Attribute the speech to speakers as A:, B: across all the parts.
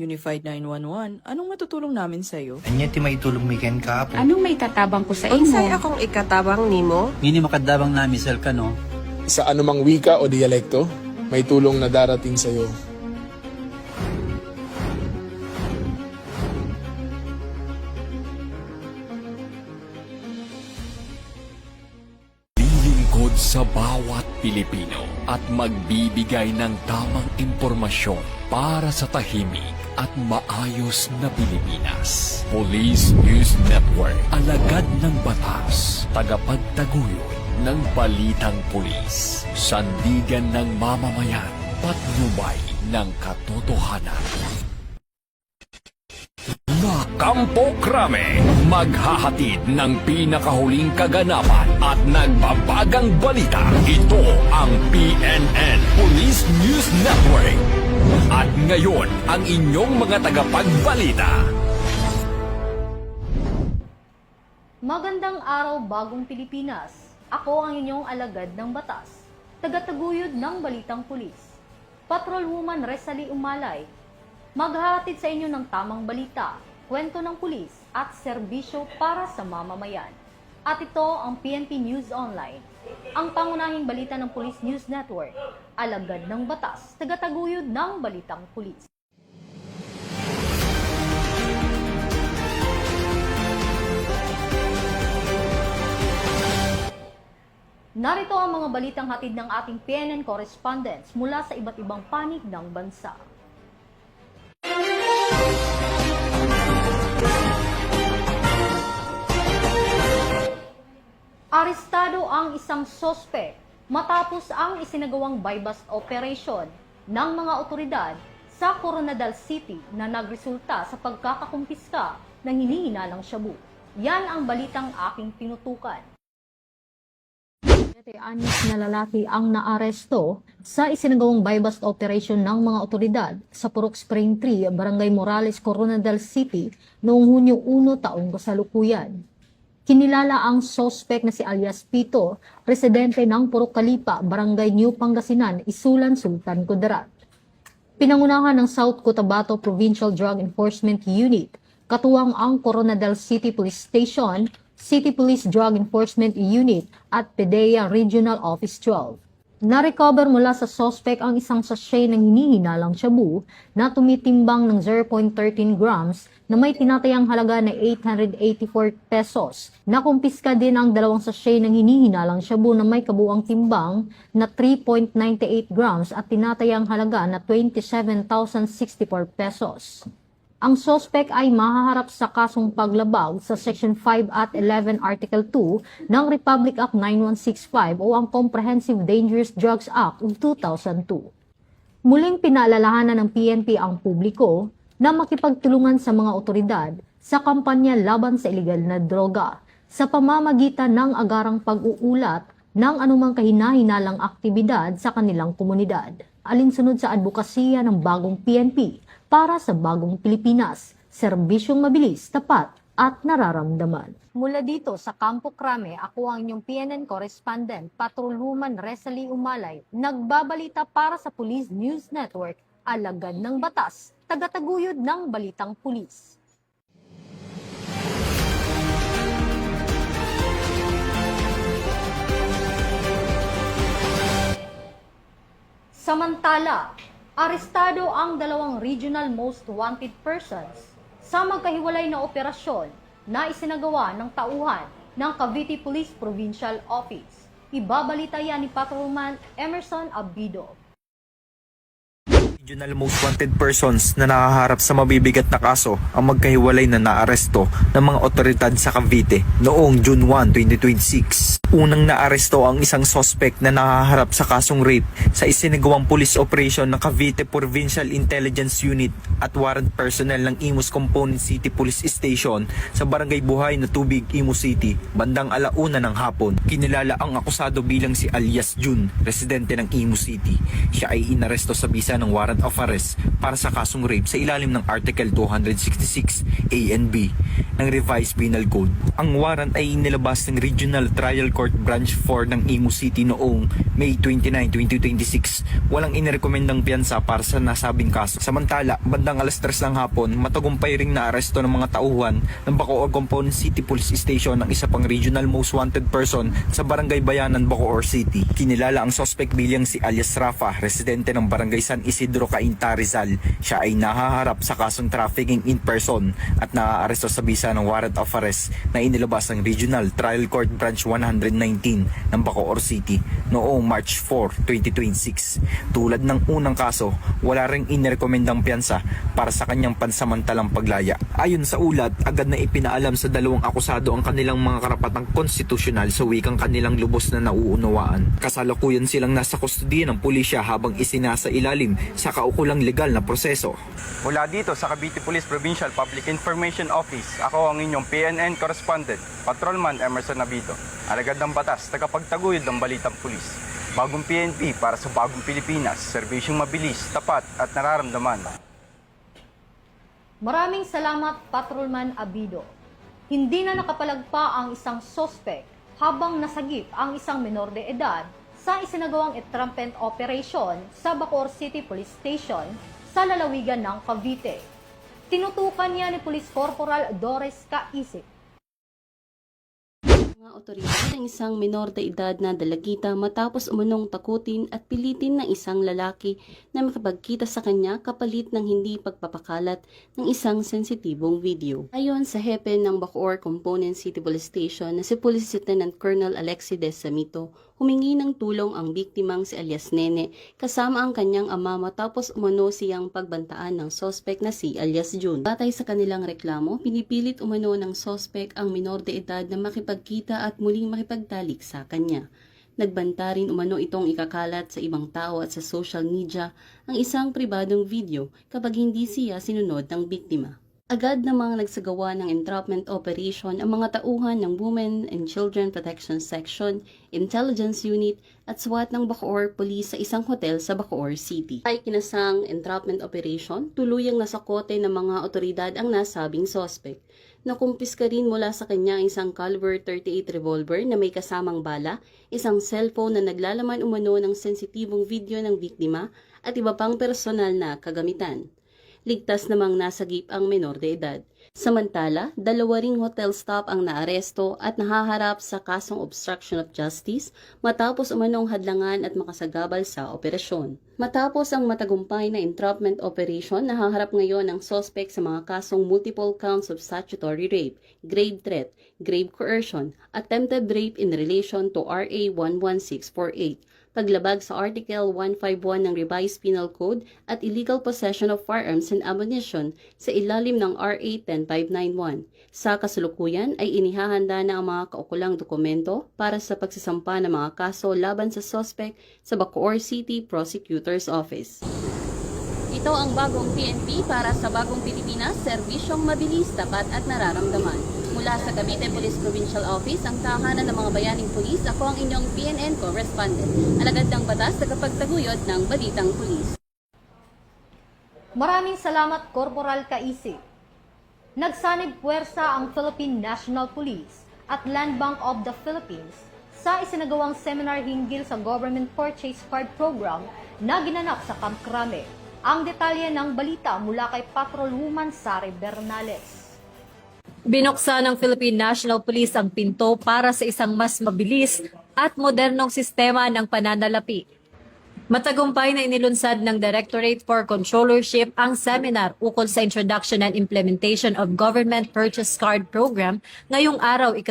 A: Unified 911, anong matutulong namin sa'yo?
B: Anya ti maitulong mi ken kapo.
C: Anong may tatabang ko sa
D: Unsay
C: imo?
D: akong ikatabang nimo?
E: Ngini makadabang na misal ka no.
F: Sa anumang wika o dialekto, may tulong na darating sa iyo.
G: Lilingkod sa bawat Pilipino at magbibigay ng tamang impormasyon para sa tahimik at maayos na Pilipinas. Police News Network, alagad ng batas, tagapagtaguyod ng balitang pulis, sandigan ng mamamayan, patnubay ng katotohanan. Na Kampo Krame, maghahatid ng pinakahuling kaganapan at nagbabagang balita. Ito ang PNN Police News Network. At ngayon, ang inyong mga tagapagbalita.
H: Magandang araw, bagong Pilipinas. Ako ang inyong alagad ng batas, tagataguyod ng balitang pulis. Patrolwoman Resali Umalay, maghahatid sa inyo ng tamang balita, kwento ng pulis at serbisyo para sa mamamayan. At ito ang PNP News Online, ang pangunahing balita ng Police News Network, alagad ng batas, tagataguyod ng balitang pulis. Narito ang mga balitang hatid ng ating PNN correspondents mula sa iba't ibang panig ng bansa. Arestado ang isang sospek matapos ang isinagawang buy-bust operation ng mga otoridad sa Coronadal City na nagresulta sa pagkakakumpiska ng hinihinalang shabu. Yan ang balitang aking tinutukan. 7 na lalaki ang naaresto sa isinagawang buy-bust operation ng mga otoridad sa Purok Spring 3, Barangay Morales, Coronadal City noong Hunyo 1 taong kasalukuyan. Kinilala ang sospek na si alias Pito, residente ng Purok Kalipa, Barangay New Pangasinan, Isulan, Sultan Kudarat. Pinangunahan ng South Cotabato Provincial Drug Enforcement Unit, katuwang ang Coronadal City Police Station, City Police Drug Enforcement Unit at PDEA Regional Office 12. Na-recover mula sa suspect ang isang sachet ng hinihinalang shabu na tumitimbang ng 0.13 grams na may tinatayang halaga na 884 pesos. Nakumpiska din ang 2 sachet ng hinihinalang shabu na may kabuang timbang na 3.98 grams at tinatayang halaga na 27,064 pesos. Ang suspect ay mahaharap sa kasong paglabag sa Section 5 at 11 Article 2 ng Republic Act 9165 o ang Comprehensive Dangerous Drugs Act of 2002. Muling pinaalalahanan ng PNP ang publiko na makipagtulungan sa mga otoridad sa kampanya laban sa ilegal na droga sa pamamagitan ng agarang pag-uulat ng anumang kahinahinalang aktibidad sa kanilang komunidad. Alinsunod sa advokasya ng bagong PNP para sa bagong Pilipinas, serbisyong mabilis, tapat at nararamdaman. Mula dito sa Kampo Krame, ako ang inyong PNN correspondent, Patrolwoman Resali Umalay, nagbabalita para sa Police News Network, alagad ng batas, tagataguyod ng balitang pulis. Samantala, arestado ang 2 regional most wanted persons sa magkahiwalay na operasyon na isinagawa ng tauhan ng Cavite Police Provincial Office. Ibabalita yan ni Patrolman Emerson Abido.
B: Regional most wanted persons na nakaharap sa mabibigat na kaso ang magkahiwalay na naaresto ng mga otoridad sa Cavite noong June 1, 2026. Unang naaresto ang isang suspect na nakaharap sa kasong rape sa isinagawang police operation ng Cavite Provincial Intelligence Unit at warrant personnel ng Imus Component City Police Station sa Barangay Buhay na Tubig, Imus City, bandang 1:00 ng hapon. Kinilala ang akusado bilang si alias Jun, residente ng Imus City. Siya ay inaresto sa bisa ng warrant warrant of arrest para sa kasong rape sa ilalim ng Article 266 A and B ng Revised Penal Code. Ang warrant ay inilabas ng Regional Trial Court Branch 4 ng Imo City noong May 29, 2026. Walang inirekomendang piyansa para sa nasabing kaso. Samantala, bandang alas 3 ng hapon, matagumpay ring naaresto ng mga tauhan ng Bacoor Component City Police Station ng isa pang regional most wanted person sa Barangay Bayanan, Bacoor City. Kinilala ang suspect bilang si alias Rafa, residente ng Barangay San Isidro, Cainta, Rizal. Siya ay nahaharap sa kasong trafficking in person at naaaresto sa bisa ng warrant of arrest na inilabas ng Regional Trial Court Branch 119 ng Bacoor City noong March 4, 2026. Tulad ng unang kaso, wala ring inirekomendang piyansa para sa kanyang pansamantalang paglaya. Ayon sa ulat, agad na ipinaalam sa dalawang akusado ang kanilang mga karapatang konstitusyonal sa wikang kanilang lubos na nauunawaan. Kasalukuyan silang nasa kustodiya ng pulisya habang isinasa ilalim sa kaukulang legal na proseso.
C: Mula dito sa Cavite Police Provincial Public Information Office, ako ang inyong PNN correspondent, Patrolman Emerson Nabito, alagad ng batas, tagapagtaguyod ng balitang pulis. Bagong PNP para sa bagong Pilipinas, serbisyong mabilis, tapat at nararamdaman.
H: Maraming salamat, Patrolman Abido. Hindi na nakapalagpa ang isang sospek habang nasagip ang isang menor de edad sa isinagawang entrapment operation sa Bacoor City Police Station sa lalawigan ng Cavite. Tinutukan niya ni Police Corporal Doris Kaisip.
D: Mga otoridad ng isang minor de edad na dalagita matapos umunong takutin at pilitin ng isang lalaki na makapagkita sa kanya kapalit ng hindi pagpapakalat ng isang sensitibong video. Ayon sa hepe ng Bacoor Component City Police Station na si Police Lieutenant Colonel Alexides Samito, humingi ng tulong ang biktimang si alias Nene kasama ang kanyang ama matapos umano siyang pagbantaan ng sospek na si alias June. Batay sa kanilang reklamo, pinipilit umano ng sospek ang minor de edad na makipagkita at muling makipagtalik sa kanya. Nagbanta rin umano itong ikakalat sa ibang tao at sa social media ang isang pribadong video kapag hindi siya sinunod ng biktima. Agad namang nagsagawa ng entrapment operation ang mga tauhan ng Women and Children Protection Section, Intelligence Unit at SWAT ng Bacoor Police sa isang hotel sa Bacoor City. Ay kinasang entrapment operation, tuluyang nasakote ng mga otoridad ang nasabing sospek. Nakumpiska rin mula sa kanya isang caliber 38 revolver na may kasamang bala, isang cellphone na naglalaman umano ng sensitibong video ng biktima at iba pang personal na kagamitan. Ligtas namang nasagip ang menor de edad. Samantala, 2 ring hotel staff ang naaresto at nahaharap sa kasong obstruction of justice matapos umanong hadlangan at makasagabal sa operasyon. Matapos ang matagumpay na entrapment operation, nahaharap ngayon ang suspect sa mga kasong multiple counts of statutory rape, grave threat, grave coercion, attempted rape in relation to RA 11648. Paglabag sa Article 151 ng Revised Penal Code at illegal possession of firearms and ammunition sa ilalim ng RA 10591. Sa kasalukuyan ay inihahanda na ang mga kaukulang dokumento para sa pagsasampa ng mga kaso laban sa suspect sa Bacoor City Prosecutor's Office. Ito ang bagong PNP para sa bagong Pilipinas, serbisyong mabilis, tapat at nararamdaman. Mula sa Cavite Police Provincial Office, ang tahanan ng mga bayaning pulis, ako ang inyong PNN correspondent. Alagad ng batas sa kapagtaguyod ng balitang pulis.
H: Maraming salamat, Corporal Kaisip. Nagsanib puwersa ang Philippine National Police at Land Bank of the Philippines sa isinagawang seminar hinggil sa Government Purchase Card Program na ginanap sa Camp Crame. Ang detalye ng balita mula kay Patrolwoman Sari Bernales.
I: Binuksan ng Philippine National Police ang pinto para sa isang mas mabilis at modernong sistema ng pananalapi. Matagumpay na inilunsad ng Directorate for Controllership ang seminar ukol sa Introduction and Implementation of Government Purchase Card Program ngayong araw, 2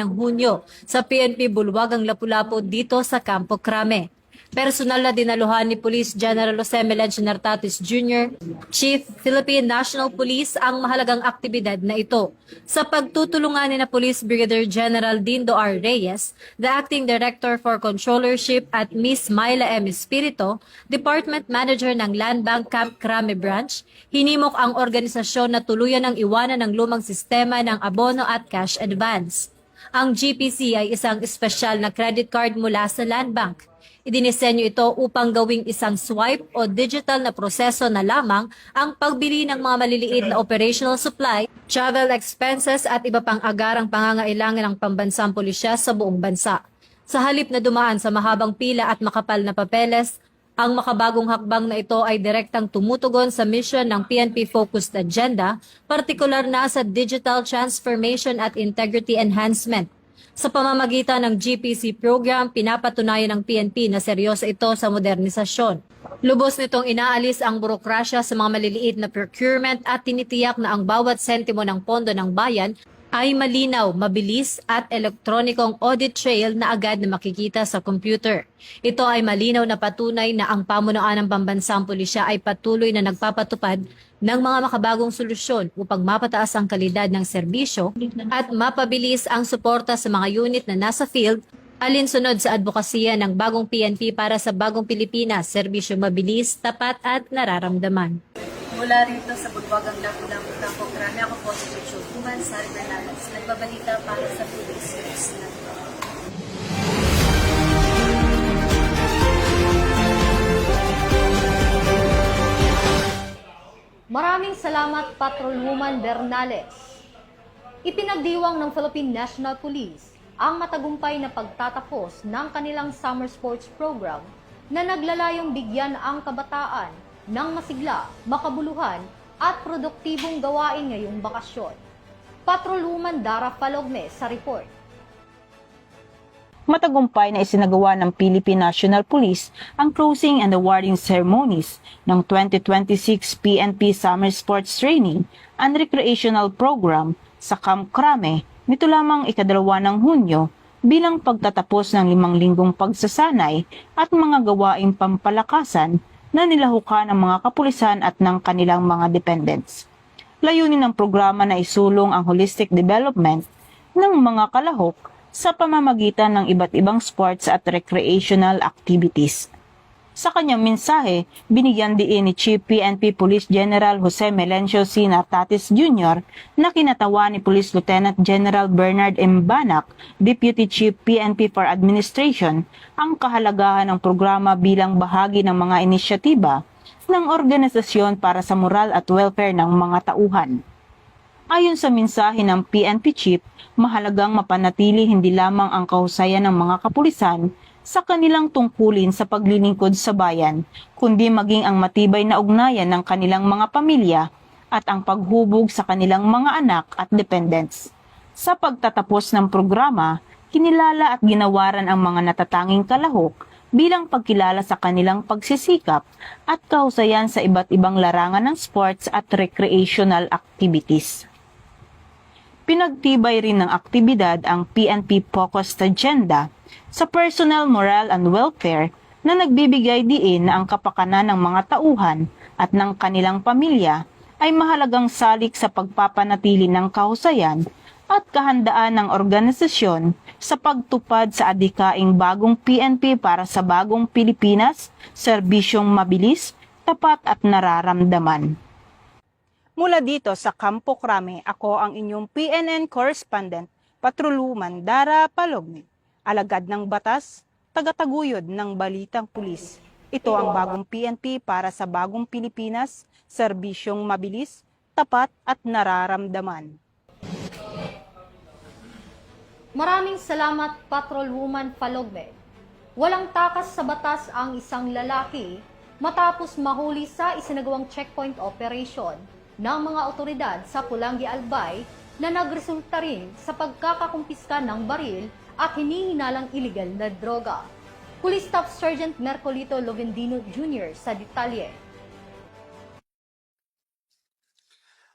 I: ng Hunyo, sa PNP Bulwagang Lapu-Lapu dito sa Campo Crame. Personal na dinaluhan ni Police General Jose Melencio Nartatis Jr., Chief Philippine National Police, ang mahalagang aktibidad na ito. Sa pagtutulungan ni na Police Brigadier General Dindo R. Reyes, the Acting Director for Controllership at Miss Myla M. Espirito, Department Manager ng Land Bank Camp Crame Branch, hinimok ang organisasyon na tuluyan ng iwanan ng lumang sistema ng abono at cash advance. Ang GPC ay isang espesyal na credit card mula sa Land Bank. Idinisenyo ito upang gawing isang swipe o digital na proseso na lamang ang pagbili ng mga maliliit na operational supply, travel expenses at iba pang agarang pangangailangan ng pambansang pulisya sa buong bansa. Sa halip na dumaan sa mahabang pila at makapal na papeles, ang makabagong hakbang na ito ay direktang tumutugon sa mission ng PNP-focused agenda, partikular na sa digital transformation at integrity enhancement. Sa pamamagitan ng GPC program, pinapatunayan ng PNP na seryoso ito sa modernisasyon. Lubos nitong inaalis ang burokrasya sa mga maliliit na procurement at tinitiyak na ang bawat sentimo ng pondo ng bayan ay malinaw, mabilis at elektronikong audit trail na agad na makikita sa computer. Ito ay malinaw na patunay na ang pamunuan ng pambansang pulisya ay patuloy na nagpapatupad ng mga makabagong solusyon upang mapataas ang kalidad ng serbisyo at mapabilis ang suporta sa mga unit na nasa field, alinsunod sa advokasya ng bagong PNP para sa bagong Pilipinas, serbisyo mabilis, tapat at nararamdaman.
J: Mula rito sa Bulwagang Lapu-Lapu, Campo Crame, ako po si Chucho Human, Sari Bernales, nagbabalita para sa Police News Network.
H: Maraming salamat, Patrolwoman Bernales. Ipinagdiwang ng Philippine National Police ang matagumpay na pagtatapos ng kanilang summer sports program na naglalayong bigyan ang kabataan ng masigla, makabuluhan at produktibong gawain ngayong bakasyon. Patrolwoman Dara Palogme sa report.
K: Matagumpay na isinagawa ng Philippine National Police ang closing and awarding ceremonies ng 2026 PNP Summer Sports Training and Recreational Program sa Camp Crame nito lamang ikadalawa ng Hunyo bilang pagtatapos ng 5 linggong pagsasanay at mga gawaing pampalakasan na nilahukan ng mga kapulisan at ng kanilang mga dependents. Layunin ng programa na isulong ang holistic development ng mga kalahok sa pamamagitan ng iba't ibang sports at recreational activities. Sa kanyang mensahe, binigyan diin ni Chief PNP Police General Jose Melencio C. Natatis Jr. na kinatawa ni Police Lieutenant General Bernard M. Banac, Deputy Chief PNP for Administration, ang kahalagahan ng programa bilang bahagi ng mga inisyatiba ng organisasyon para sa moral at welfare ng mga tauhan. Ayon sa mensahe ng PNP Chief, mahalagang mapanatili hindi lamang ang kahusayan ng mga kapulisan sa kanilang tungkulin sa paglilingkod sa bayan, kundi maging ang matibay na ugnayan ng kanilang mga pamilya at ang paghubog sa kanilang mga anak at dependents. Sa pagtatapos ng programa, kinilala at ginawaran ang mga natatanging kalahok bilang pagkilala sa kanilang pagsisikap at kahusayan sa iba't ibang larangan ng sports at recreational activities. Pinagtibay rin ng aktibidad ang PNP Focused Agenda sa personal moral and welfare na nagbibigay diin na ang kapakanan ng mga tauhan at ng kanilang pamilya ay mahalagang salik sa pagpapanatili ng kahusayan at kahandaan ng organisasyon sa pagtupad sa adhikaing bagong PNP para sa bagong Pilipinas, serbisyong mabilis, tapat at nararamdaman. Mula dito sa Campo Crame, ako ang inyong PNN correspondent, Patrolwoman Dara Palogme. Alagad ng batas, tagataguyod ng balitang pulis. Ito ang bagong PNP para sa bagong Pilipinas, serbisyong mabilis, tapat at nararamdaman.
H: Maraming salamat, Patrolwoman Palogme. Walang takas sa batas ang isang lalaki matapos mahuli sa isinagawang checkpoint operation ng mga otoridad sa Pulangi, Albay na nagresulta rin sa pagkakakumpiska ng baril at hinihinalang iligal na droga. Police Staff Sergeant Mercolito Lovendino Jr. sa detalye.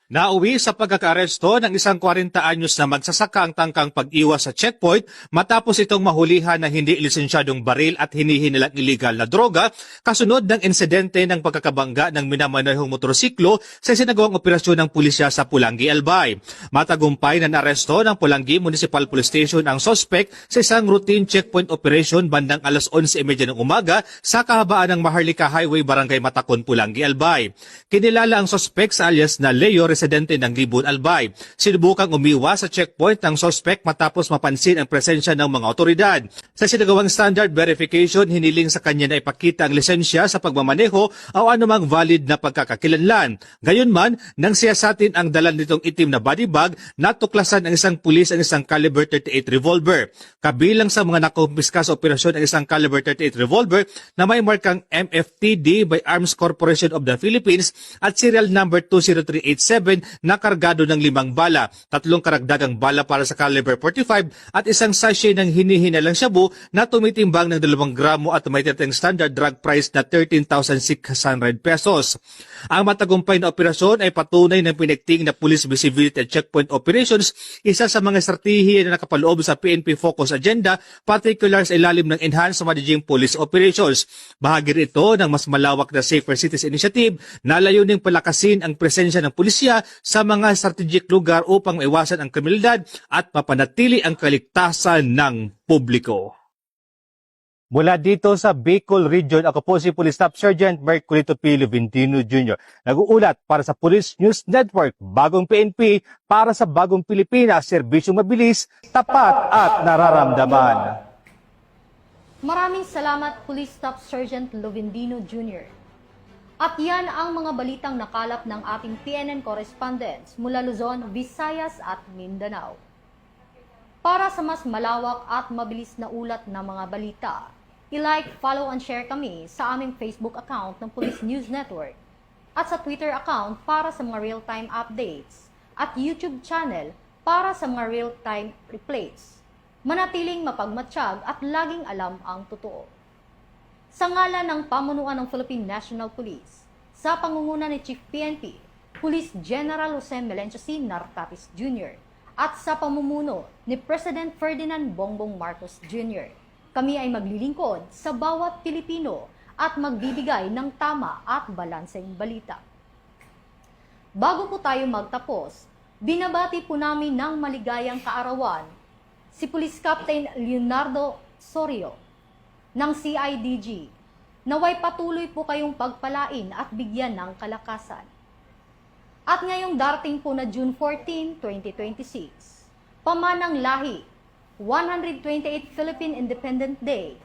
L: Nauwi sa pagkakaaresto ng isang 40 anyos na magsasaka ang tangkang pag-iwas sa checkpoint matapos itong mahulihan na hindi lisensyadong baril at hinihinilang iligal na droga kasunod ng insidente ng pagkakabangga ng minamanehong motorsiklo sa isinagawang operasyon ng pulisya sa Pulangi, Albay. Matagumpay na naaresto ng Pulangi Municipal Police Station ang suspect sa isang routine checkpoint operation bandang alas 11:30 ng umaga sa kahabaan ng Maharlika Highway, Barangay Matakon, Pulangi, Albay. Kinilala ang suspect sa alias na Leo residente ng Libon Albay. Sinubukang umiwas sa checkpoint ng suspect matapos mapansin ang presensya ng mga otoridad. Sa sinagawang standard verification, hiniling sa kanya na ipakita ang lisensya sa pagmamaneho o anumang valid na pagkakakilanlan. Gayunman, nang siyasatin ang dala nitong itim na body bag, natuklasan ng isang pulis ang isang caliber 38 revolver. Kabilang sa mga nakumpiska sa operasyon ang isang caliber 38 revolver na may markang MFTD by Arms Corporation of the Philippines at serial number 20387 na kargado ng 5 bala, 3 karagdagang bala para sa caliber 45 at isang sachet ng hinihinalang shabu na tumitimbang ng 2 gramo at may titeng standard drug price na 13,600 pesos. Ang matagumpay na operasyon ay patunay ng pinigting na police visibility at checkpoint operations, isa sa mga estratehiya na nakapaloob sa PNP Focus Agenda, particular sa ilalim ng Enhanced Managing Police Operations. Bahagi ito ng mas malawak na Safer Cities Initiative na layuning palakasin ang presensya ng pulisya sa mga strategic lugar upang maiwasan ang kriminalidad at mapanatili ang kaligtasan ng publiko. Mula dito sa Bicol Region, ako po si Police Staff Sergeant Merculito P. Luventino Jr. Nag-uulat para sa Police News Network, Bagong PNP, para sa Bagong Pilipinas, serbisyong mabilis, tapat at nararamdaman.
H: Maraming salamat, Police Staff Sergeant Luventino Jr. At yan ang mga balitang nakalap ng ating PNN correspondents mula Luzon, Visayas at Mindanao. Para sa mas malawak at mabilis na ulat ng mga balita, i-like, follow and share kami sa aming Facebook account ng Police News Network at sa Twitter account para sa mga real-time updates at YouTube channel para sa mga real-time replays. Manatiling mapagmatsyag at laging alam ang totoo. Sa ngalan ng pamunuan ng Philippine National Police, sa pangunguna ni Chief PNP, Police General Jose Melencio C. Nartatis Jr., at sa pamumuno ni President Ferdinand Bongbong Marcos Jr., kami ay maglilingkod sa bawat Pilipino at magbibigay ng tama at balanseng balita. Bago po tayo magtapos, binabati po namin ng maligayang kaarawan si Police Captain Leonardo Sorio ng CIDG. Naway patuloy po kayong pagpalain at bigyan ng kalakasan. At ngayong darating po na June 14, 2026, Pamanang Lahi, 128th Philippine Independent Day,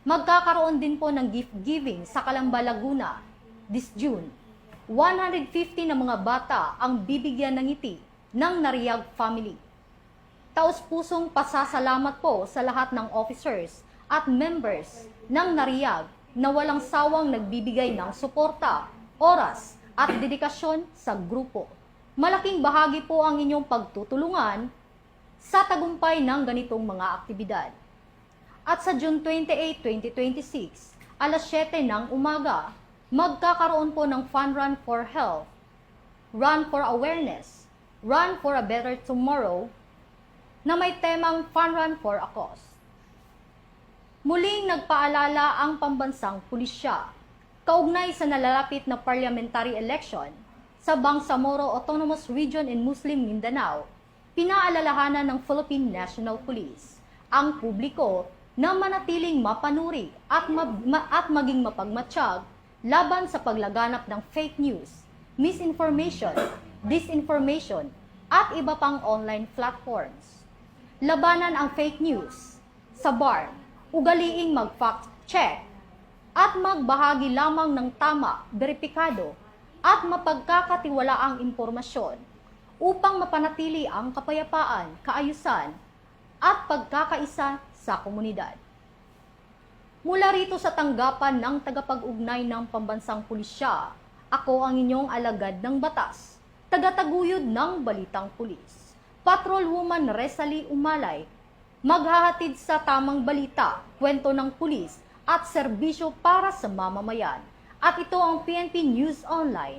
H: magkakaroon din po ng gift giving sa Calamba, Laguna, this June. 150 na mga bata ang bibigyan ng ngiti ng Nariag family. Taos-pusong pasasalamat po sa lahat ng officers at members ng Nariag na walang sawang nagbibigay ng suporta, oras, at dedikasyon sa grupo. Malaking bahagi po ang inyong pagtutulungan sa tagumpay ng ganitong mga aktibidad. At sa June 28, 2026, alas 7 ng umaga, magkakaroon po ng Fun Run for Health, Run for Awareness, Run for a Better Tomorrow, na may temang Fun Run for a Cause. Muling nagpaalala ang pambansang pulisya kaugnay sa nalalapit na parliamentary election sa Bangsamoro Autonomous Region in Muslim Mindanao, pinaalalahanan ng Philippine National Police ang publiko na manatiling mapanuri at maging mapagmatsyag laban sa paglaganap ng fake news, misinformation, disinformation, at iba pang online platforms. Labanan ang fake news. Sa bar, ugaliing mag-fact check at magbahagi lamang ng tama, beripikado at mapagkakatiwalaang impormasyon upang mapanatili ang kapayapaan, kaayusan at pagkakaisa sa komunidad. Mula rito sa tanggapan ng tagapag-ugnay ng Pambansang Pulisya, ako ang inyong alagad ng batas, tagataguyod ng Balitang Pulis, Patrolwoman Resalie Umalay, maghahatid sa tamang balita, kwento ng pulis, at serbisyo para sa mamamayan. At ito ang PNP News Online,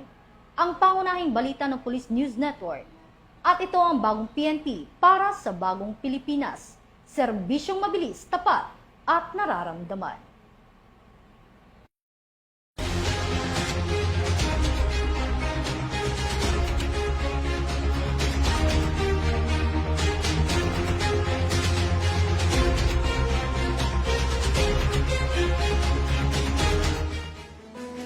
H: ang pangunahing balita ng Police News Network. At ito ang Bagong PNP para sa Bagong Pilipinas. Serbisyong mabilis, tapat at nararamdaman.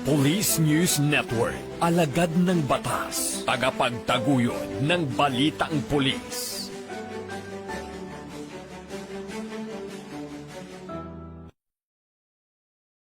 G: Police News Network. Alagad ng batas. Tagapagtaguyod ng balitang pulis.